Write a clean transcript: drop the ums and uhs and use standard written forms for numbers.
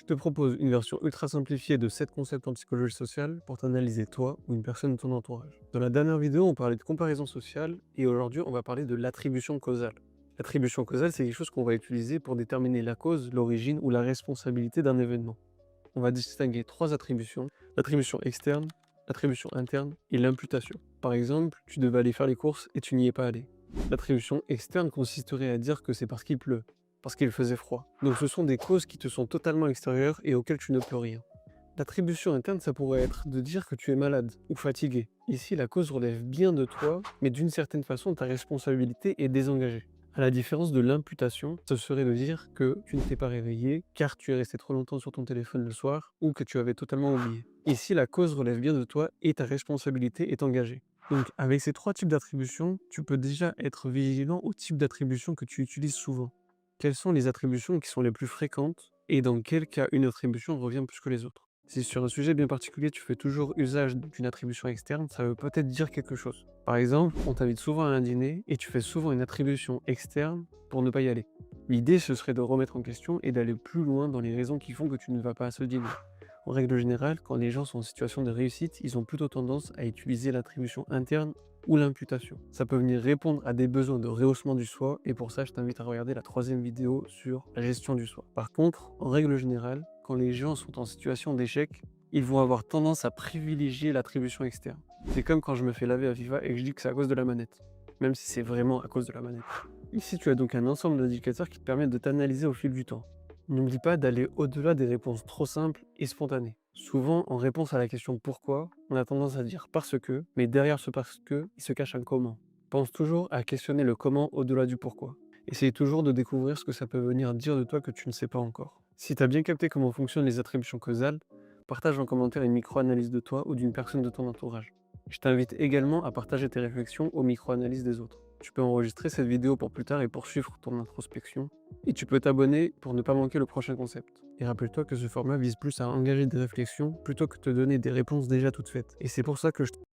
te propose une version ultra simplifiée de 7 concepts en psychologie sociale pour t'analyser toi ou une personne de ton entourage. Dans la dernière vidéo, on parlait de comparaison sociale et aujourd'hui, on va parler de l'attribution causale. L'attribution causale, c'est quelque chose qu'on va utiliser pour déterminer la cause, l'origine ou la responsabilité d'un événement. On va distinguer 3 attributions: l'attribution externe, l'attribution interne et l'imputation. Par exemple, tu devais aller faire les courses et tu n'y es pas allé. L'attribution externe consisterait à dire que c'est parce qu'il pleut, parce qu'il faisait froid. Donc ce sont des causes qui te sont totalement extérieures et auxquelles tu ne peux rien. L'attribution interne, ça pourrait être de dire que tu es malade ou fatigué. Ici, la cause relève bien de toi, mais d'une certaine façon, ta responsabilité est désengagée. À la différence de l'imputation, ce serait de dire que tu ne t'es pas réveillé car tu es resté trop longtemps sur ton téléphone le soir ou que tu avais totalement oublié. Ici, la cause relève bien de toi et ta responsabilité est engagée. Donc, avec ces 3 types d'attributions, tu peux déjà être vigilant au type d'attribution que tu utilises souvent. Quelles sont les attributions qui sont les plus fréquentes et dans quel cas une attribution revient plus que les autres? Si sur un sujet bien particulier tu fais toujours usage d'une attribution externe, ça veut peut-être dire quelque chose. Par exemple, on t'invite souvent à un dîner et tu fais souvent une attribution externe pour ne pas y aller. L'idée, ce serait de remettre en question et d'aller plus loin dans les raisons qui font que tu ne vas pas à ce dîner. En règle générale, quand les gens sont en situation de réussite, ils ont plutôt tendance à utiliser l'attribution interne ou l'imputation. Ça peut venir répondre à des besoins de rehaussement du soi et pour ça, je t'invite à regarder la 3e vidéo sur la gestion du soi. Par contre, en règle générale, quand les gens sont en situation d'échec, ils vont avoir tendance à privilégier l'attribution externe. C'est comme quand je me fais laver à FIFA et que je dis que c'est à cause de la manette, même si c'est vraiment à cause de la manette. Ici, tu as donc un ensemble d'indicateurs qui te permettent de t'analyser au fil du temps. N'oublie pas d'aller au-delà des réponses trop simples et spontanées. Souvent, en réponse à la question pourquoi, on a tendance à dire parce que, mais derrière ce parce que, il se cache un comment. Pense toujours à questionner le comment au-delà du pourquoi. Essaye toujours de découvrir ce que ça peut venir dire de toi que tu ne sais pas encore. Si tu as bien capté comment fonctionnent les attributions causales, partage en commentaire une micro-analyse de toi ou d'une personne de ton entourage. Je t'invite également à partager tes réflexions aux micro-analyses des autres. Tu peux enregistrer cette vidéo pour plus tard et poursuivre ton introspection. Et tu peux t'abonner pour ne pas manquer le prochain concept. Et rappelle-toi que ce format vise plus à engager des réflexions plutôt que de te donner des réponses déjà toutes faites. Et c'est pour ça que je